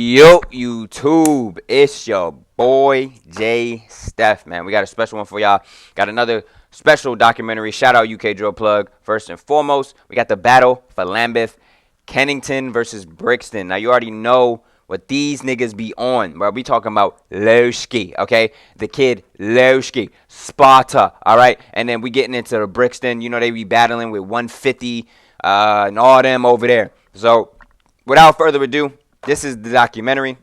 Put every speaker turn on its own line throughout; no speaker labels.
Yo, YouTube, it's your boy J Steph, man. We got a special one for y'all. Got another special documentary. Shout out UK Drill Plug. First and foremost, we got the battle for Lambeth, Kennington versus Brixton. Now, you already know what these niggas be on, bro. We talking about Lowski, okay? The kid Lowski, Sparta, all right? And then we getting into the Brixton. You know, they be battling with 150 and all them over there. So, without further ado, this is the documentary.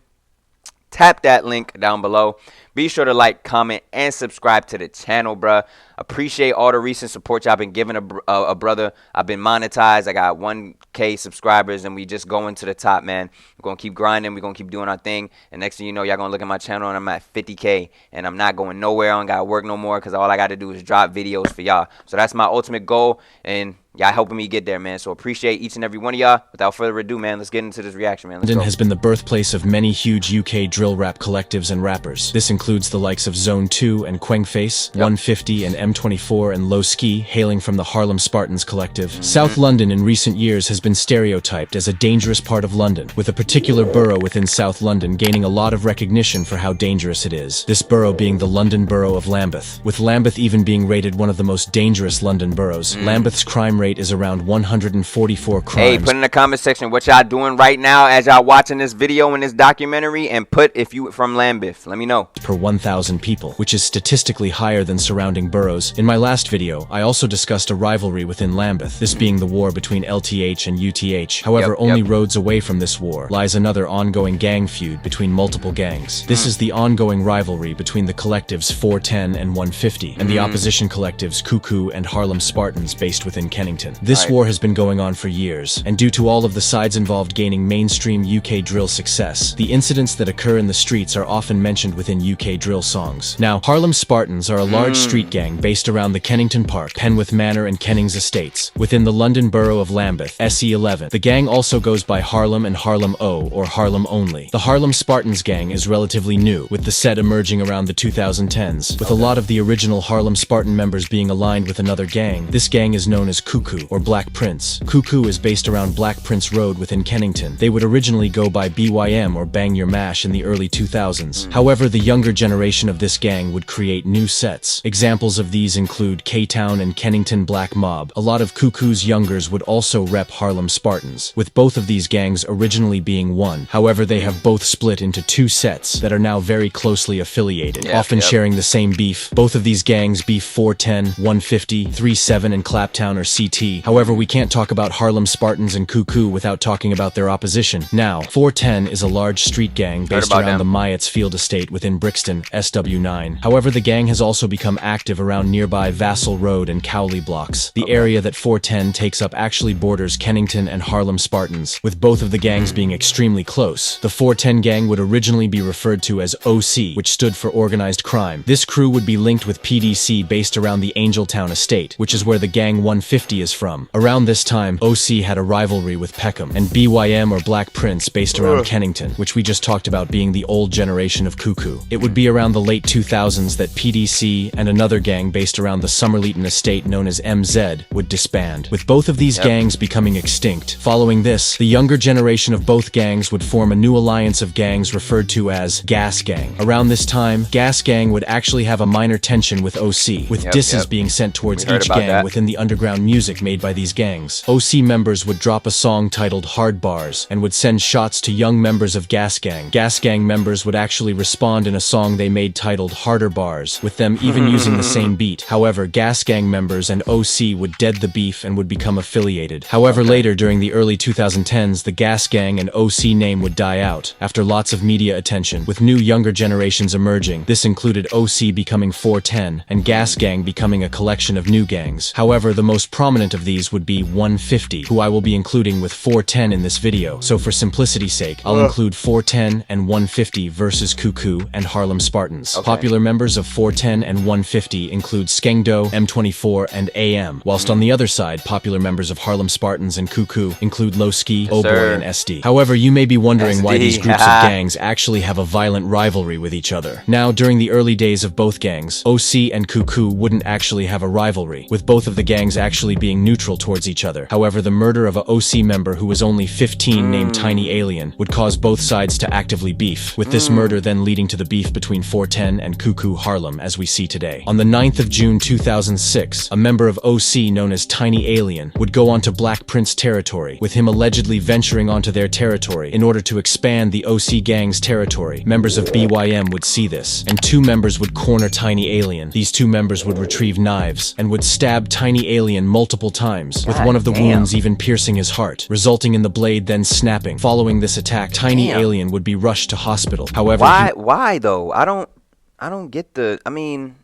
Tap that link down below. Be sure to like, comment, and subscribe to the channel, bruh. Appreciate all the recent support y'all been giving a brother. I've been monetized. I got 1K subscribers, and we just going to the top, man. We're going to keep grinding. We're going to keep doing our thing. And next thing you know, y'all going to look at my channel, and I'm at 50K. And I'm not going nowhere. I don't got to work no more because all I got to do is drop videos for y'all. So that's my ultimate goal, and y'all helping me get there, man. So appreciate each and every one of y'all. Without further ado, man, let's get into this reaction, man.
London has been the birthplace of many huge UK drill rap collectives and rappers. This includes the likes of Zone 2 and Quengface, 150 and M24 and Low Ski, hailing from the Harlem Spartans collective. South London in recent years has been stereotyped as a dangerous part of London, with a particular borough within South London gaining a lot of recognition for how dangerous it is. This borough being the London borough of Lambeth, with Lambeth even being rated one of the most dangerous London boroughs. Lambeth's crime rate is around 144 crimes.
Hey, put in the comment section what y'all doing right now as y'all watching this video and this documentary, and put if you from Lambeth. Let me know.
Per 1,000 people, which is statistically higher than surrounding boroughs. In my last video, I also discussed a rivalry within Lambeth, this being the war between LTH and UTH. However, only roads away from this war lies another ongoing gang feud between multiple gangs. This is the ongoing rivalry between the collectives 410 and 150, and the opposition collectives KuKu and Harlem Spartans based within Kennington. This war has been going on for years, and due to all of the sides involved gaining mainstream UK drill success, the incidents that occur in the streets are often mentioned within UK drill songs. Now, Harlem Spartans are a large street gang based around the Kennington Park, Penwith Manor and Kennings Estates, within the London borough of Lambeth, SE11. The gang also goes by Harlem and HarlemO, or Harlem only. The Harlem Spartans gang is relatively new, with the set emerging around the 2010s, with a lot of the original Harlem Spartan members being aligned with another gang. This gang is known as KuKu, or Black Prince. KuKu is based around Black Prince Road within Kennington. They would originally go by BYM or Bang Your Mash in the early 2000s. However, the younger generation of this gang would create new sets. Examples of these include K-Town and Kennington Black Mob. A lot of KuKu's youngers would also rep Harlem Spartans, with both of these gangs originally being one. However, they have both split into two sets that are now very closely affiliated, often sharing the same beef. Both of these gangs beef 410, 150, 37 and Claptown or CT. However, we can't talk about Harlem Spartans and KuKu without talking about their opposition. Now, 410 is a large street gang based around the Myatts Field Estate within Brixton, SW9. However, the gang has also become active around nearby Vassal Road and Cowley blocks. The area that 410 takes up actually borders Kennington and Harlem Spartans, with both of the gangs being extremely close. The 410 gang would originally be referred to as OC, which stood for Organized Crime. This crew would be linked with PDC based around the Angeltown Estate, which is where the gang 150 is from. Around this time, OC had a rivalry with Peckham, and BYM or Black Prince based around Kennington, which we just talked about being the old generation of KuKu. It would be around the late 2000s that PDC and another gang based around the Somerleyton Estate known as MZ would disband, with both of these gangs becoming extinct. Following this, the younger generation of both gangs would form a new alliance of gangs referred to as Gas Gang. Around this time, Gas Gang would actually have a minor tension with OC, with disses being sent towards each gang within the underground music made by these gangs. OC members would drop a song titled Hard Bars and would send shots to young members of Gas Gang. Gas Gang members would actually respond in a song they made titled Harder Bars, with them even using the same beat. However, Gas Gang members and OC would dead the beef and would become affiliated. However, later during the early 2010s, the Gas Gang and OC name would die out after lots of media attention, with new younger generations emerging. This included OC becoming 410 and Gas Gang becoming a collection of new gangs. However, the most prominent of these would be 150, who I will be including with 410 in this video. So for simplicity's sake, I'll include 410 and 150 versus KuKu and Harlem Harlem Spartans.
Okay.
Popular members of 410 and 150 include Skengdo, M24, and AM, whilst on the other side, popular members of Harlem Spartans and KuKu include Lowski, Oboy, and SD. However, you may be wondering why these groups of gangs actually have a violent rivalry with each other. Now, during the early days of both gangs, OC and KuKu wouldn't actually have a rivalry, with both of the gangs actually being neutral towards each other. However, the murder of a OC member who was only 15 named Tiny Alien would cause both sides to actively beef, with this murder then leading to the beef between 410 and KuKu Harlem as we see today. On the 9th of June 2006, a member of OC known as Tiny Alien would go onto Black Prince territory, with him allegedly venturing onto their territory in order to expand the OC gang's territory. Members of BYM would see this, and two members would corner Tiny Alien. These two members would retrieve knives and would stab Tiny Alien multiple times, with one of the wounds even piercing his heart, resulting in the blade then snapping. Following this attack, Tiny Alien would be rushed to hospital. However,
why though? I don't get the. I mean,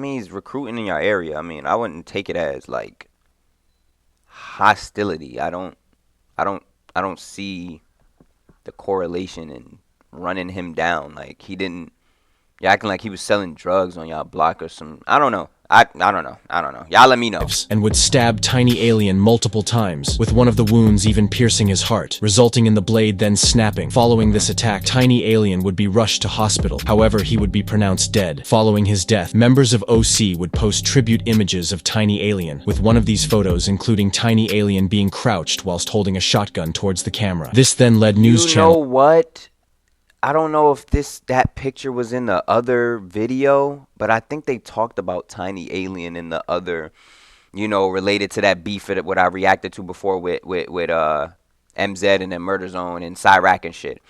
he's recruiting in your area. I mean, I wouldn't take it as like hostility. I don't see the correlation in running him down. Like he didn't. You're acting like he was selling drugs on y'all block or some. I don't know. I don't know. Y'all let me know.
And would stab Tiny Alien multiple times, with one of the wounds even piercing his heart, resulting in the blade then snapping. Following this attack, Tiny Alien would be rushed to hospital. However, he would be pronounced dead. Following his death, members of OC would post tribute images of Tiny Alien, with one of these photos including Tiny Alien being crouched whilst holding a shotgun towards the camera. This then led news channel.
You know what? I don't know if that picture was in the other video, but I think they talked about Tiny Alien in the other, related to that beef that what I reacted to before with MZ and then Murder Zone and Cyrac and shit.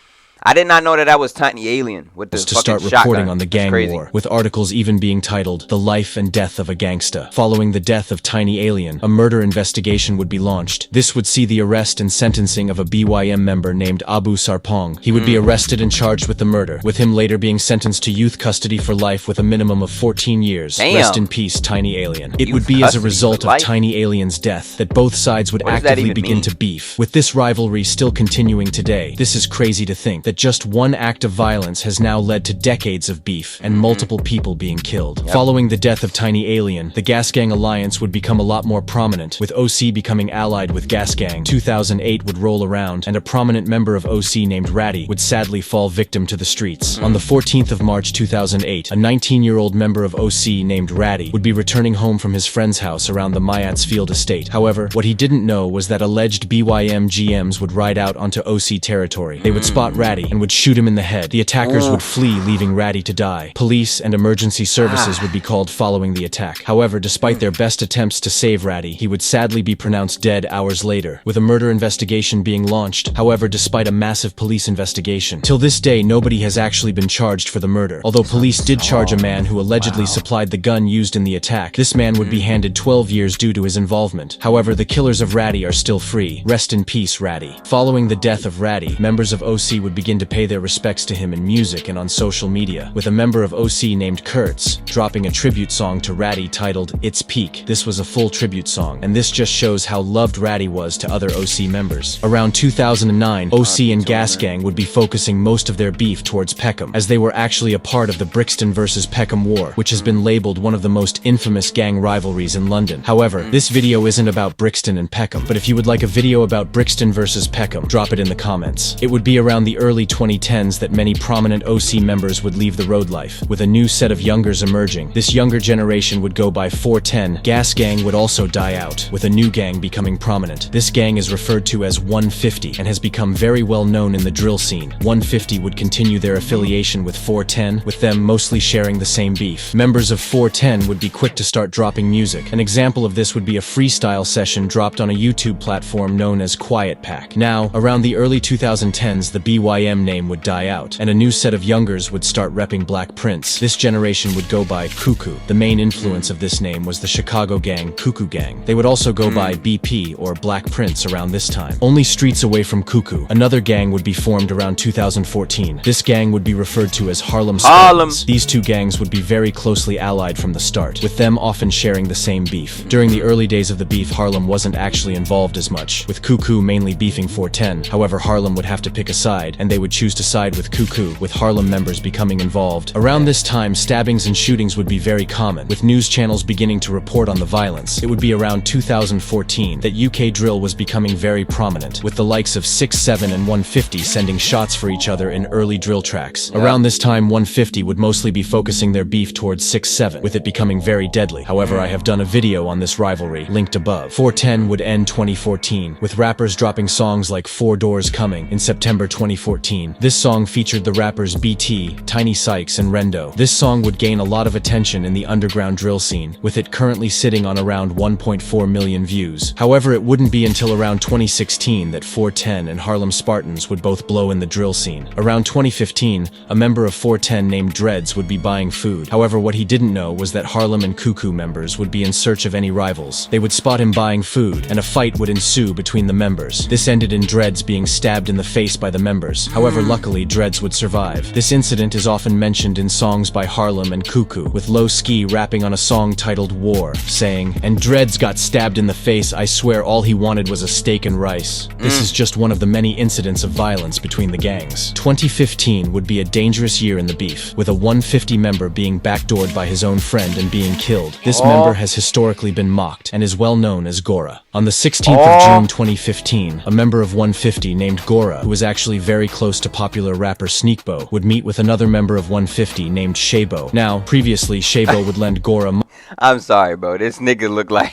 I did not know that was Tiny Alien with the
to
fucking
start reporting
shotgun.
on the gang war, with articles even being titled "The Life and Death of a Gangsta." Following the death of Tiny Alien, a murder investigation would be launched. This would see the arrest and sentencing of a BYM member named Abu Sarpong. He would be arrested and charged with the murder, with him later being sentenced to youth custody for life with a minimum of 14 years.
Damn.
Rest in peace, Tiny Alien. It
Youth
would be as a
custody
result
for
of
life?
Tiny Alien's death that both sides would
What does that
actively
even
begin
mean?
to beef. With this rivalry still continuing today, this is crazy to think that just one act of violence has now led to decades of beef and multiple people being killed. Following the death of Tiny Alien, the Gas Gang alliance would become a lot more prominent, with OC becoming allied with Gas Gang. 2008 would roll around, and a prominent member of OC named Ratty would sadly fall victim to the streets. On the 14th of March 2008, a 19-year-old member of OC named Ratty would be returning home from his friend's house around the Mayats Field estate. However, what he didn't know was that alleged BYM GMs would ride out onto OC territory. They would spot Ratty and would shoot him in the head. The attackers would flee, leaving Ratty to die. Police and emergency services would be called following the attack. However, despite their best attempts to save Ratty, he would sadly be pronounced dead hours later, with a murder investigation being launched. However, despite a massive police investigation, till this day nobody has actually been charged for the murder. Although police did charge a man who allegedly supplied the gun used in the attack, this man would be handed 12 years due to his involvement. However, the killers of Ratty are still free. Rest in peace, Ratty. Following the death of Ratty, members of OC would begin to pay their respects to him in music and on social media, with a member of OC named Kurtz dropping a tribute song to Ratty titled "It's Peak." This was a full tribute song, and this just shows how loved Ratty was to other OC members. Around 2009, OC and Gas Gang would be focusing most of their beef towards Peckham, as they were actually a part of the Brixton versus Peckham War, which has been labeled one of the most infamous gang rivalries in London. However, this video isn't about Brixton and Peckham, but if you would like a video about Brixton versus Peckham, drop it in the comments. It would be around the early 2010s that many prominent OC members would leave the road life, with a new set of youngers emerging. This younger generation would go by 410. Gas Gang would also die out, with a new gang becoming prominent. This gang is referred to as 150 and has become very well known in the drill scene. 150 would continue their affiliation with 410, with them mostly sharing the same beef. Members of 410 would be quick to start dropping music. An example of this would be a freestyle session dropped on a YouTube platform known as Quiet Pack. Now, around the early 2010s, the BYM name would die out, and a new set of youngers would start repping Black Prince. This generation would go by KuKu. The main influence of this name was the Chicago gang KuKu Gang. They would also go by BP or Black Prince around this time. Only streets away from KuKu, another gang would be formed around 2014. This gang would be referred to as Harlem Spartans. These two gangs would be very closely allied from the start, with them often sharing the same beef. During the early days of the beef, Harlem wasn't actually involved as much, with KuKu mainly beefing 410. However, Harlem would have to pick a side, and they would choose to side with KuKu, with Harlem members becoming involved. Around this time, stabbings and shootings would be very common, with news channels beginning to report on the violence. It would be around 2014 that UK drill was becoming very prominent, with the likes of 6-7 and 150 sending shots for each other in early drill tracks. Around this time, 150 would mostly be focusing their beef towards 6-7, with it becoming very deadly. However, I have done a video on this rivalry, linked above. 410 would end 2014, with rappers dropping songs like 4 Doors Coming in September 2014. This song featured the rappers BT, Tiny Sykes, and Rendo. This song would gain a lot of attention in the underground drill scene, with it currently sitting on around 1.4 million views. However, it wouldn't be until around 2016 that 410 and Harlem Spartans would both blow in the drill scene. Around 2015, a member of 410 named Dreads would be buying food. However, what he didn't know was that Harlem and KuKu members would be in search of any rivals. They would spot him buying food, and a fight would ensue between the members. This ended in Dreads being stabbed in the face by the members. However, luckily, Dreads would survive. This incident is often mentioned in songs by Harlem and KuKu, with Low Ski rapping on a song titled War, saying, "And Dreads got stabbed in the face, I swear all he wanted was a steak and rice." This is just one of the many incidents of violence between the gangs. 2015 would be a dangerous year in the beef, with a 150 member being backdoored by his own friend and being killed. This member has historically been mocked and is well known as Gora. On the 16th of June 2015, a member of 150 named Gora, who was actually very close to popular rapper Sneakbo, would meet with another member of 150 named Shabo. Now, previously, Shabo would lend Gora
I'm sorry, bro. This nigga look like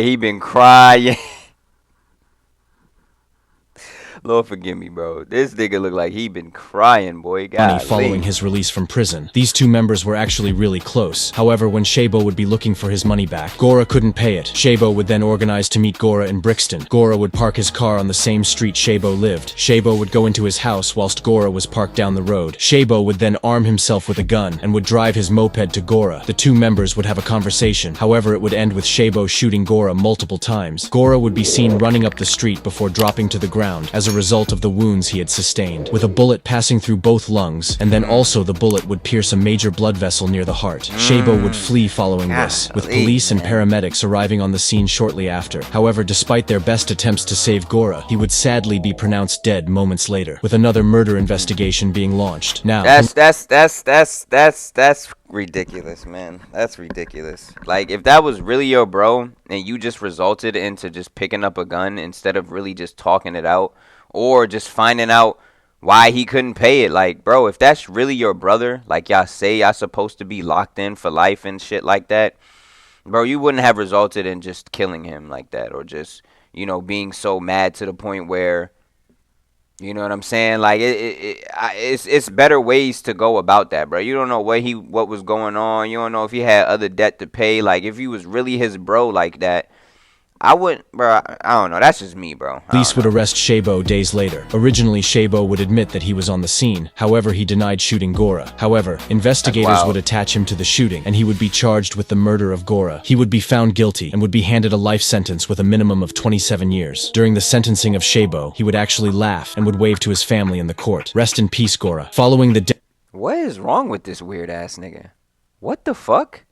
he been crying. Lord forgive me, bro. This nigga look like he been crying, boy.
money following his release from prison. These two members were actually really close. However, when Shabo would be looking for his money back, Gora couldn't pay it. Shabo would then organize to meet Gora in Brixton. Gora would park his car on the same street Shabo lived. Shabo would go into his house whilst Gora was parked down the road. Shabo would then arm himself with a gun and would drive his moped to Gora. The two members would have a conversation. However, it would end with Shabo shooting Gora multiple times. Gora would be seen running up the street before dropping to the ground as a result of the wounds he had sustained, with a bullet passing through both lungs, and then also the bullet would pierce a major blood vessel near the heart. Shabo would flee following this, with police and paramedics arriving on the scene shortly after. However, despite their best attempts to save Gora, he would sadly be pronounced dead moments later, with another murder investigation being launched. Now,
that's ridiculous, man. That's ridiculous. Like, if that was really your bro and you just resulted into just picking up a gun instead of really just talking it out or just finding out why he couldn't pay it, like, bro, if that's really your brother, like y'all say y'all supposed to be locked in for life and shit like that, bro, you wouldn't have resulted in just killing him like that, or just, you know, being so mad to the point where, you know what I'm saying? Like, it's better ways to go about that, bro. You don't know what was going on. You don't know if he had other debt to pay. Like, if he was really his bro like that, I wouldn't, bro. I don't know. That's just me, bro.
Police would arrest Shabo days later. Originally, Shabo would admit that he was on the scene. However, he denied shooting Gora. However, investigators would attach him to the shooting, and he would be charged with the murder of Gora. He would be found guilty and would be handed a life sentence with a minimum of 27 years. During the sentencing of Shabo, he would actually laugh and would wave to his family in the court. Rest in peace, Gora. Following the
What is wrong with this weird ass nigga? What the fuck?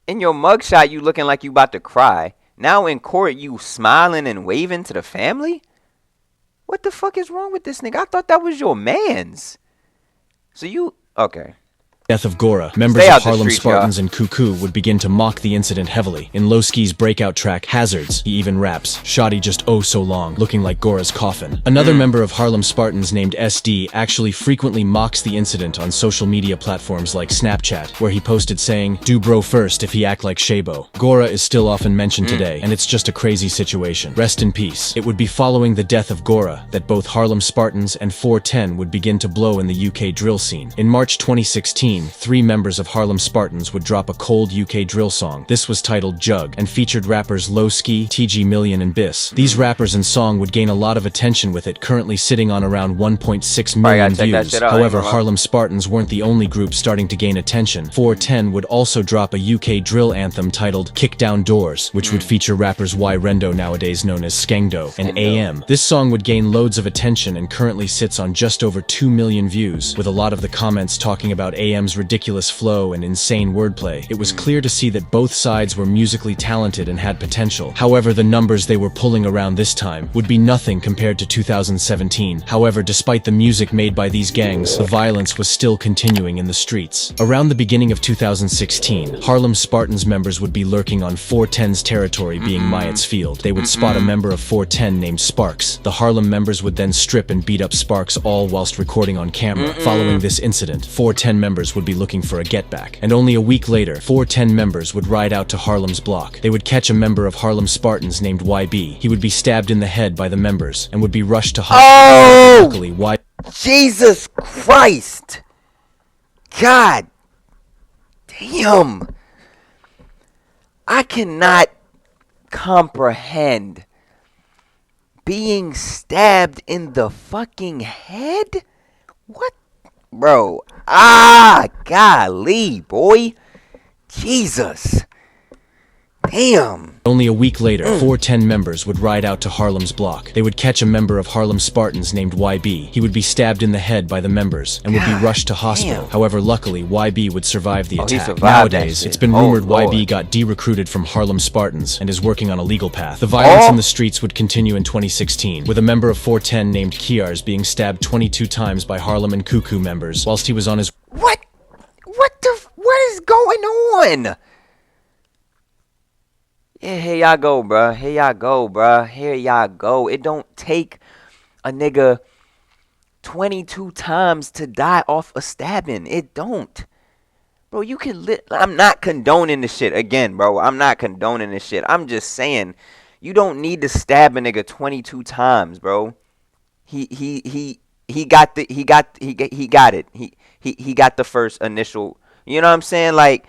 In your mugshot, you looking like you about to cry. Now in court, you smiling and waving to the family? What the fuck is wrong with this nigga? I thought that was your mans. So you... Okay.
death of Gora, members of Harlem Spartans and KuKu would begin to mock the incident heavily. In Lowski's breakout track, Hazards, he even raps, "Shoddy just oh so long," looking like Gora's coffin. Another member of Harlem Spartans named SD actually frequently mocks the incident on social media platforms like Snapchat, where he posted saying, "Do bro first if he act like Shabo." Gora is still often mentioned today, and it's just a crazy situation. Rest in peace. It would be following the death of Gora that both Harlem Spartans and 410 would begin to blow in the UK drill scene. In March 2016, 3 members of Harlem Spartans would drop a cold UK drill song. This was titled Jug, and featured rappers Lowski, TG Million, and Biss. These rappers and song would gain a lot of attention, with it currently sitting on around 1.6 million views. However, Harlem Spartans weren't the only group starting to gain attention. 410 would also drop a UK drill anthem titled Kick Down Doors, which would feature rappers Y Rendo, nowadays known as Skengdo, and AM. This song would gain loads of attention and currently sits on just over 2 million views, with a lot of the comments talking about AM AM's ridiculous flow and insane wordplay, it was clear to see that both sides were musically talented and had potential. However, the numbers they were pulling around this time would be nothing compared to 2017. However, despite the music made by these gangs, the violence was still continuing in the streets. Around the beginning of 2016, Harlem Spartans members would be lurking on 410's territory, being Myatt's Field. They would spot a member of 410 named Sparks. The Harlem members would then strip and beat up Sparks, all whilst recording on camera. Following this incident, 410 members would be looking for a get-back. And only a week later, 410 members would ride out to Harlem's block. They would catch a member of Harlem Spartans named YB. He would be stabbed in the head by the members and would be rushed to hospital.
Oh!
Luckily,
Jesus Christ! God damn! I cannot comprehend being stabbed in the fucking head? What? Bro. Ah, golly, boy. Jesus. Damn.
Only a week later, 410 members would ride out to Harlem's block. They would catch a member of Harlem Spartans named YB. He would be stabbed in the head by the members and would be rushed to hospital. However, luckily, YB would survive the attack. Nowadays, it's been rumored YB got de-recruited from Harlem Spartans and is working on a legal path. The violence in the streets would continue in 2016, with a member of 410 named Kiars being stabbed 22 times by Harlem and KuKu members whilst he was on his...
What is going on? Yeah, here y'all go, bruh. Here y'all go, bruh. Here y'all go. It don't take a nigga 22 times to die off a stabbing. It don't. Bro, you can I'm not condoning this shit. Again, bro, I'm not condoning this shit. I'm just saying, you don't need to stab a nigga 22 times, bro. He got it. He got the first initial, you know what I'm saying? Like,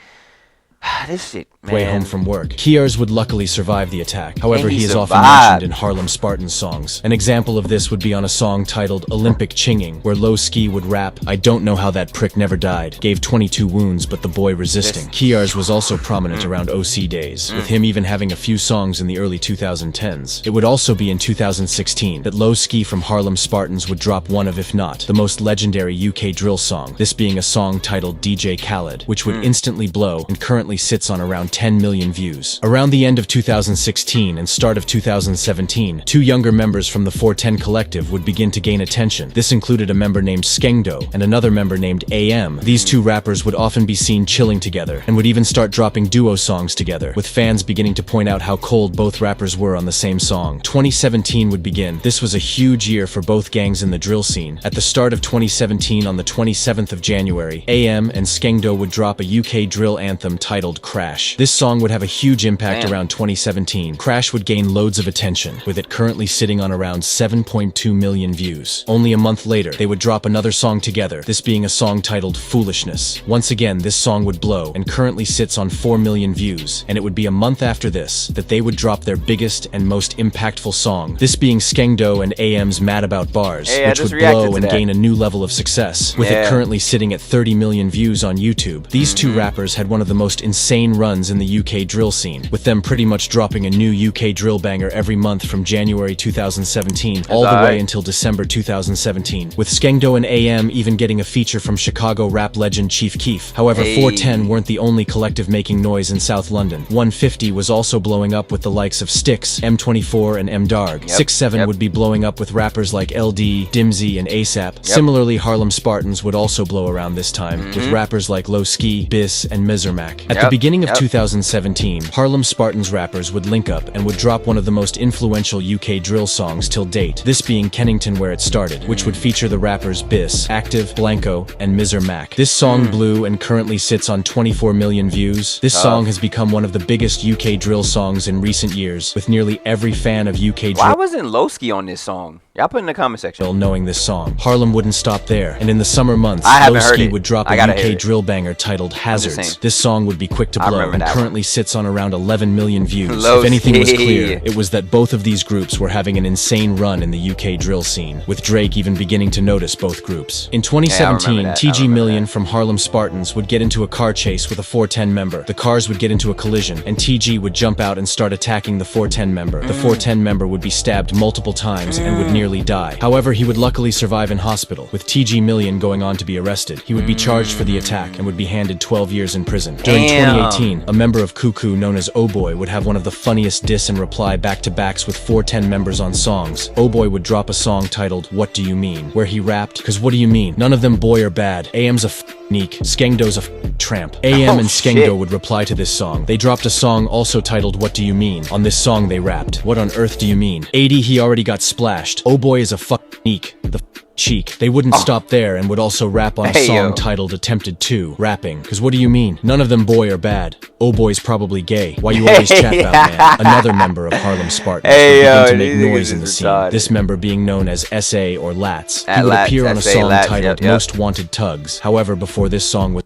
this shit, man.
Way home from work. Kiars would luckily survive the attack. However, he is often mentioned in Harlem Spartan songs. An example of this would be on a song titled Olympic Chinging, where Low Ski would rap, "I don't know how that prick never died. Gave 22 wounds, but the boy resisting." Kiars was also prominent around OC days, with him even having a few songs in the early 2010s. It would also be in 2016 that Low Ski from Harlem Spartans would drop one of, if not, the most legendary UK drill song, this being a song titled DJ Khaled, which would instantly blow and currently sits on around 10 million views. Around the end of 2016 and start of 2017, two younger members from the 410 collective would begin to gain attention. This included a member named Skengdo and another member named AM. These two rappers would often be seen chilling together and would even start dropping duo songs together, with fans beginning to point out how cold both rappers were on the same song. 2017 would begin. This was a huge year for both gangs in the drill scene. At the start of 2017, on the 27th of January, AM and Skengdo would drop a UK drill anthem titled Crash. This song would have a huge impact around 2017. Crash would gain loads of attention, with it currently sitting on around 7.2 million views. Only a month later, they would drop another song together, this being a song titled Foolishness. Once again, this song would blow and currently sits on 4 million views, and it would be a month after this that they would drop their biggest and most impactful song, this being Skengdo and AM's Mad About Bars, which would blow and gain a new level of success, with it currently sitting at 30 million views on YouTube. These two rappers had one of the most insane runs in the UK drill scene, with them pretty much dropping a new UK drill banger every month from January 2017 all the way until December 2017, with Skengdo and AM even getting a feature from Chicago rap legend Chief Keef. However, 410 weren't the only collective making noise in South London. 150 was also blowing up with the likes of Styx, M24 and M Darg. 67 would be blowing up with rappers like LD, Dimsy and ASAP. Similarly, Harlem Spartans would also blow around this time, with rappers like Low Ski, Biss and Mizermac. At the beginning of 2017, Harlem Spartans rappers would link up and would drop one of the most influential UK drill songs till date, this being Kennington Where It Started, which would feature the rappers Biss, Active, Blanco, and Mizermac. This song blew and currently sits on 24 million views. This song has become one of the biggest UK drill songs in recent years, with nearly every fan of UK drill.
Why wasn't Lowski on this song? Y'all put in the comment section.
Knowing this song. Harlem wouldn't stop there, and in the summer months, Lowski would drop a UK drill banger titled Hazards. This song would be quick to
I
blow
remember
and
that
currently sits on around 11 million views.
Low
If anything was
key.
clear, it was that both of these groups were having an insane run in the UK drill scene, with Drake even beginning to notice both groups. In 2017, TG Million from Harlem Spartans would get into a car chase with a 410 member. The cars would get into a collision, and TG would jump out and start attacking the 410 member. The 410 member would be stabbed multiple times and would nearly die. However, he would luckily survive in hospital, with TG Million going on to be arrested. He would be charged for the attack and would be handed 12 years in prison. During 2018, a member of KuKu known as Oh Boy would have one of the funniest diss and reply back-to-backs with 410 members on songs. Oh Boy would drop a song titled What Do You Mean, where he rapped, "Cause what do you mean? None of them boy are bad. AM's a neek, Skengdo's a tramp." AM and Skengdo would reply to this song. They dropped a song also titled What Do You Mean? On this song they rapped, "What on earth do you mean? 80 he already got splashed. Oh Boy is a neek. The cheek." They wouldn't stop there and would also rap on a song titled Attempted To, rapping, "Cause what do you mean? None of them boy are bad. Oh Boy's probably gay. Why you always chat about man?" Another member of Harlem Spartans would begin to make noise in the scene, this member being known as SA or Latz. He would appear on a song titled Most Wanted Tugs. However, before this song was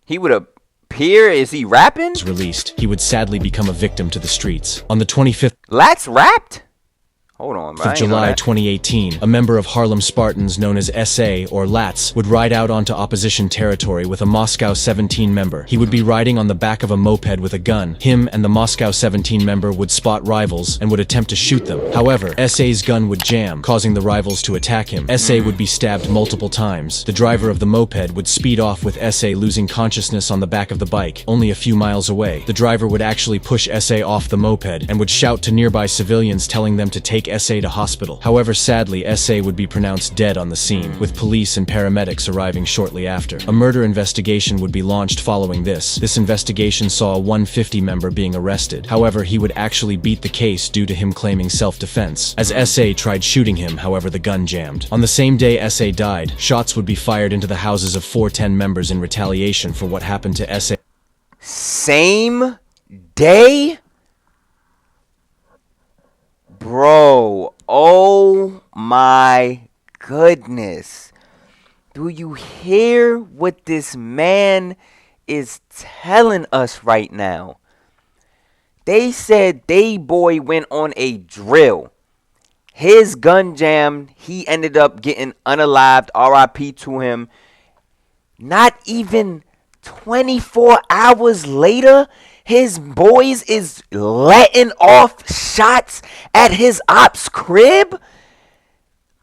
he would appear? Is he rapping?
Released, he would sadly become a victim to the streets. On the 25th
Latz rapped? Hold on, bro.
of July 2018, a member of Harlem Spartans known as SA or Latz would ride out onto opposition territory with a Moscow 17 member. He would be riding on the back of a moped with a gun. Him and the Moscow 17 member would spot rivals and would attempt to shoot them. However, SA's gun would jam, causing the rivals to attack him. SA would be stabbed multiple times. The driver of the moped would speed off with SA losing consciousness on the back of the bike, only a few miles away. The driver would actually push SA off the moped and would shout to nearby civilians telling them to take SA to hospital. However, sadly, SA would be pronounced dead on the scene, with police and paramedics arriving shortly after. A murder investigation would be launched following this. This investigation saw a 150 member being arrested. However, he would actually beat the case due to him claiming self-defense, as SA tried shooting him, however the gun jammed. On the same day SA died, shots would be fired into the houses of 410 members in retaliation for what happened to SA.
Same day? Bro, oh my goodness. Do you hear what this man is telling us right now? They said they boy went on a drill. His gun jammed. He ended up getting unalived. RIP to him. Not even 24 hours later, his boys is letting off shots at his ops crib?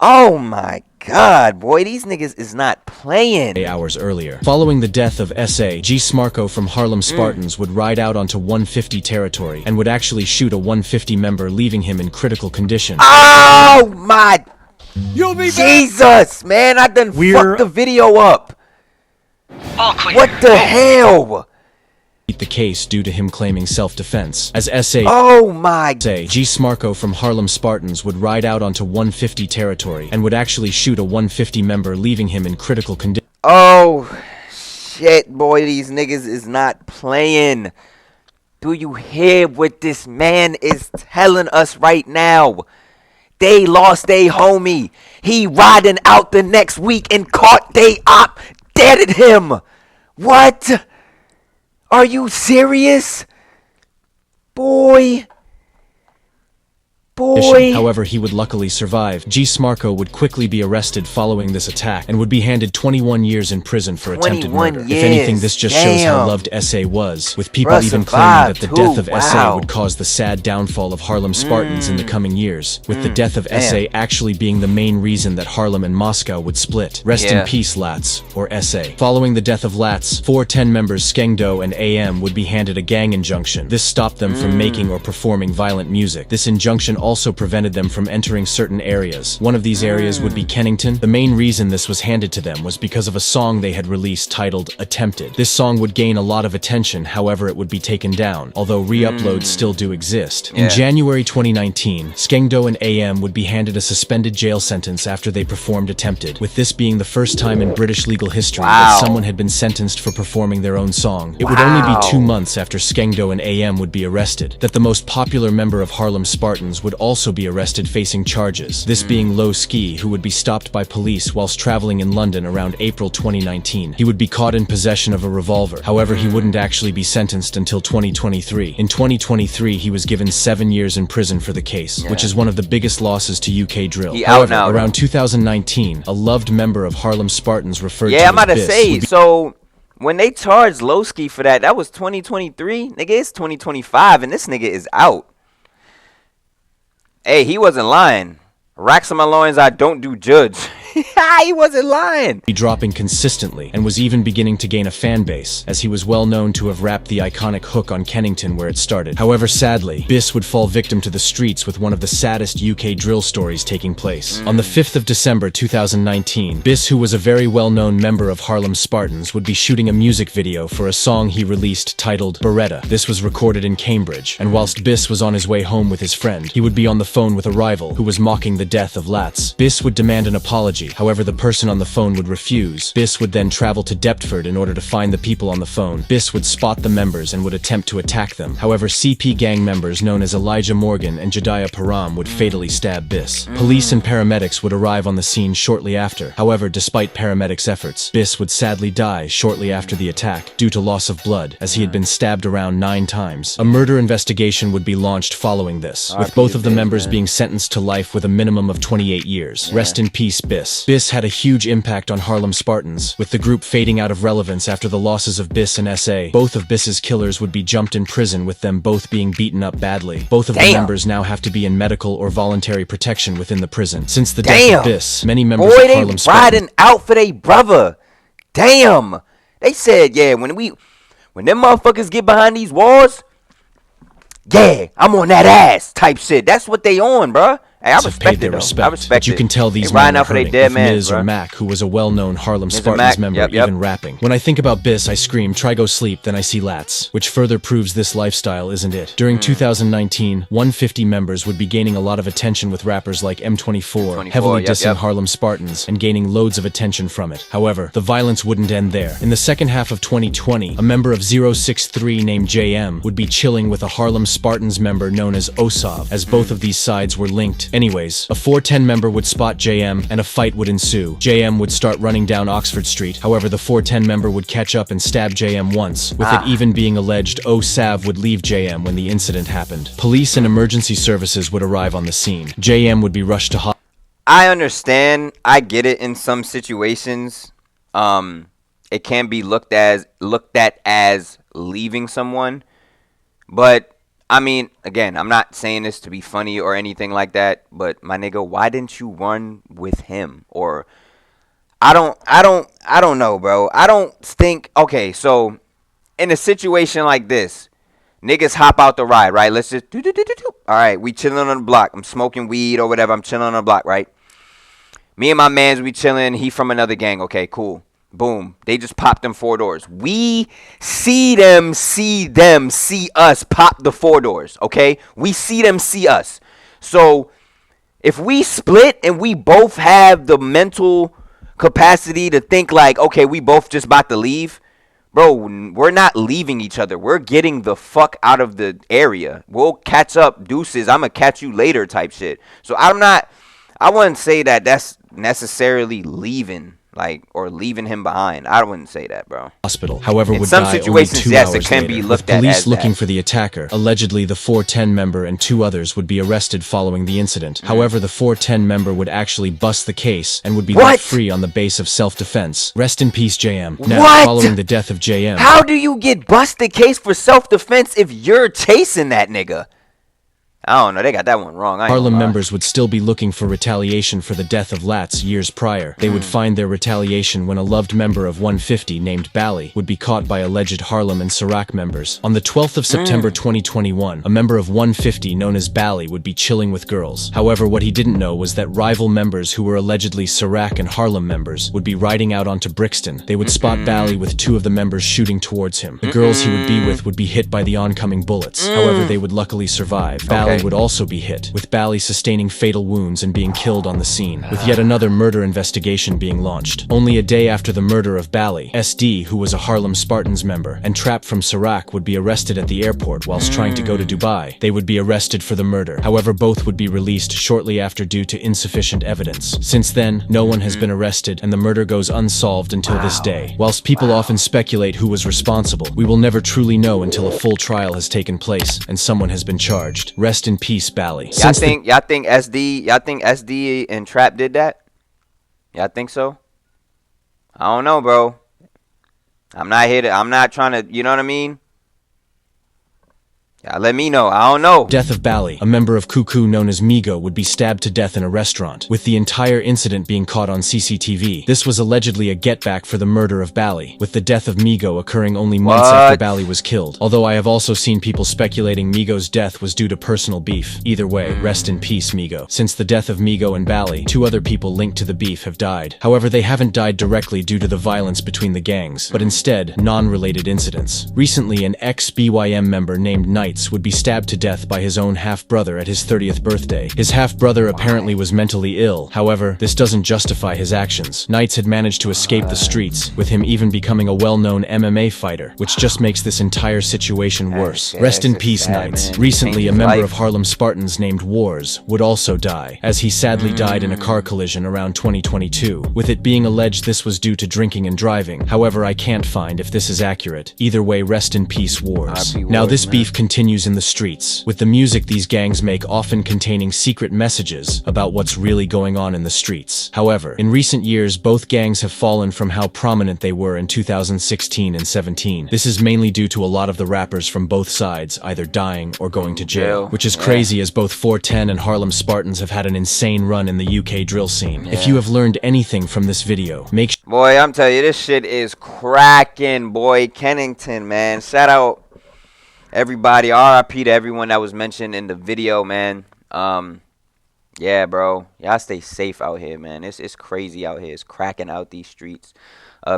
Oh my God, boy, these niggas is not playing.
Hours earlier. Following the death of SA, G Smarko from Harlem Spartans would ride out onto 150 territory and would actually shoot a 150 member, leaving him in critical condition.
Oh my Jesus, man, I done fucked the video up. What the hell?
The case due to him claiming self-defense. As SA G Smarko from Harlem Spartans would ride out onto 150 territory and would actually shoot a 150 member, leaving him in critical condition.
Oh shit, boy, these niggas is not playing. Do you hear what this man is telling us right now? They lost they homie. He riding out the next week and caught they op deaded him. What? Are you serious? Boy.
However, he would luckily survive. G Smarko would quickly be arrested following this attack and would be handed 21 years in prison for attempted murder. If anything, this just shows how loved SA was, with people even claiming that the death of SA would cause the sad downfall of Harlem Spartans in the coming years, with the death of SA actually being the main reason that Harlem and Moscow would split. Rest in peace, Latz, or SA. Following the death of Latz, 410 members Skengdo and AM would be handed a gang injunction. This stopped them from making or performing violent music. This injunction also prevented them from entering certain areas. One of these areas would be Kennington. The main reason this was handed to them was because of a song they had released titled Attempted. This song would gain a lot of attention, however it would be taken down, although re-uploads still do exist. In January 2019, Skengdo and AM would be handed a suspended jail sentence after they performed Attempted, with this being the first time in British legal history that someone had been sentenced for performing their own song. It would only be 2 months after Skengdo and AM would be arrested that the most popular member of Harlem Spartans would also be arrested facing charges, this being Low Ski, who would be stopped by police whilst traveling in London around April 2019. He would be caught in possession of a revolver. However, he wouldn't actually be sentenced until 2023. In 2023, he was given 7 years in prison for the case, which is one of the biggest losses to UK drill. However, around 2019, a loved member of Harlem Spartans referred to as
I'm about to
Biss
say, so when they charged Lowski for that was 2023. Nigga, it's 2025, and this nigga is out. Hey, he wasn't lying. Racks on my loins, I don't do judge. He wasn't lying.
Dropping consistently and was even beginning to gain a fan base, as he was well known to have rapped the iconic hook on Kennington where it started. However, sadly, Biss would fall victim to the streets with one of the saddest UK drill stories taking place. On the 5th of December 2019, Biss, who was a very well-known member of Harlem Spartans, would be shooting a music video for a song he released titled Beretta. This was recorded in Cambridge, and whilst Biss was on his way home with his friend, he would be on the phone with a rival who was mocking the death of Latz. Biss would demand an apology. However, the person on the phone would refuse. Biss would then travel to Deptford in order to find the people on the phone. Biss would spot the members and would attempt to attack them. However, CP gang members known as Elijah Morgan and Jediah Param would fatally stab Biss. Police and paramedics would arrive on the scene shortly after. However, despite paramedics' efforts, Biss would sadly die shortly after the attack due to loss of blood, as he had been stabbed around 9 times. A murder investigation would be launched following this, with both of the members being sentenced to life with a minimum of 28 years. Rest in peace, Biss. Biss had a huge impact on Harlem Spartans, with the group fading out of relevance after the losses of Biss and SA. Both of Biss's killers would be jumped in prison, with them both being beaten up badly. Both of the members now have to be in medical or voluntary protection within the prison. Since the death of Biss, many members of Harlem Spartans
riding out for their brother. Damn. They said, yeah, when them motherfuckers get behind these walls, yeah, I'm on that ass type shit. That's what they on, bruh. Hey, I respect it, though. I respect
but you can tell these men are hurting, with Miz or Mac, who was a well-known Harlem Spartans member, even rapping. When I think about Biss, I scream, try go sleep, then I see Latz, which further proves this lifestyle isn't it. During 2019, 150 members would be gaining a lot of attention with rappers like M24, heavily dissing Harlem Spartans, and gaining loads of attention from it. However, the violence wouldn't end there. In the second half of 2020, a member of 063 named JM would be chilling with a Harlem Spartans member known as Osav, as both of these sides were linked. Anyways, a 410 member would spot JM and a fight would ensue. JM would start running down Oxford Street. However, the 410 member would catch up and stab JM once, with it even being alleged Osav would leave JM when the incident happened. Police and emergency services would arrive on the scene. JM would be rushed to hospital.
I understand. I get it in some situations. It can be looked at as leaving someone, but I mean, again, I'm not saying this to be funny or anything like that, but my nigga, why didn't you run with him? Or I don't know, bro. I don't think, okay, so in a situation like this, niggas hop out the ride, right? Let's just all right, we chilling on the block. I'm smoking weed or whatever. I'm chilling on the block, right? Me and my mans, we chilling. He from another gang. Okay, cool. Boom. They just popped them 4 doors. We see them, see us pop the 4 doors, okay? We see them, see us. So if we split and we both have the mental capacity to think like, okay, we both just about to leave, bro, we're not leaving each other. We're getting the fuck out of the area. We'll catch up, deuces. I'm going to catch you later type shit. So I wouldn't say that that's necessarily leaving. Or leaving him behind. I wouldn't say that, bro.
Hospital. However,
in
would
some
die
situations,
only 2
yes,
hours
it can
later,
be looked
with
at
police
as
looking
that.
for the attacker. Allegedly, the 410 member and 2 others would be arrested following the incident. However, the 410 member would actually bust the case and would be let free on the base of self-defense. Rest in peace, JM. Now, following the death of JM.
How do you get busted case for self-defense if you're chasing that nigga? I don't know. They got that one wrong.
Harlem members would still be looking for retaliation for the death of Latz years prior. They would find their retaliation when a loved member of 150 named Bally would be caught by alleged Harlem and Sirac members. On the 12th of September 2021, a member of 150 known as Bally would be chilling with girls. However, what he didn't know was that rival members who were allegedly Sirac and Harlem members would be riding out onto Brixton. They would spot Bally with 2 of the members shooting towards him. The girls he would be with would be hit by the oncoming bullets. However, they would luckily survive. Bally would also be hit, with Bally sustaining fatal wounds and being killed on the scene, with yet another murder investigation being launched. Only a day after the murder of Bally, SD, who was a Harlem Spartans member and trapped from Sirach, would be arrested at the airport whilst trying to go to Dubai. They would be arrested for the murder. However, both would be released shortly after due to insufficient evidence. Since then, no one has been arrested and the murder goes unsolved until this day. Whilst people often speculate who was responsible, we will never truly know until a full trial has taken place and someone has been charged. Rest in peace, Bally.
Y'all think SD and Trap did that? Y'all think so? I don't know, bro. I'm not trying to, you know what I mean? Yeah, let me know. I don't know.
Death of Bally, a member of KuKu known as Migo, would be stabbed to death in a restaurant, with the entire incident being caught on CCTV. This was allegedly a get-back for the murder of Bally, with the death of Migo occurring only months after Bally was killed. Although I have also seen people speculating Migo's death was due to personal beef. Either way, rest in peace, Migo. Since the death of Migo and Bally, 2 other people linked to the beef have died. However, they haven't died directly due to the violence between the gangs, but instead, non-related incidents. Recently, an ex-BYM member named Knights would be stabbed to death by his own half-brother at his 30th birthday. His half-brother apparently was mentally ill. However, this doesn't justify his actions. Knights had managed to escape the streets, with him even becoming a well-known MMA fighter, which just makes this entire situation worse. Rest in peace, Knights. Recently, a member of Harlem Spartans named Wars would also die, as he sadly died in a car collision around 2022, with it being alleged this was due to drinking and driving. However, I can't find if this is accurate. Either way, rest in peace, Wars. Now, this beef continues in the streets, with the music these gangs make often containing secret messages about what's really going on in the streets. However, in recent years, both gangs have fallen from how prominent they were in 2016 and 17. This is mainly due to a lot of the rappers from both sides either dying or going to jail, which is crazy as both 410 and Harlem Spartans have had an insane run in the UK drill scene. If you have learned anything from this video, make sure—
Boy, I'm telling you, this shit is cracking, boy. Kennington, man. Shout out everybody. RIP to everyone that was mentioned in the video, man. Yeah, bro. Y'all stay safe out here, man. It's crazy out here. It's cracking out these streets.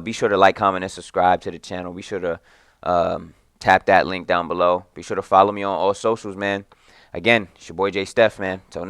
Be sure to like, comment, and subscribe to the channel. Be sure to tap that link down below. Be sure to follow me on all socials, man. Again, it's your boy J Steph, man. Till next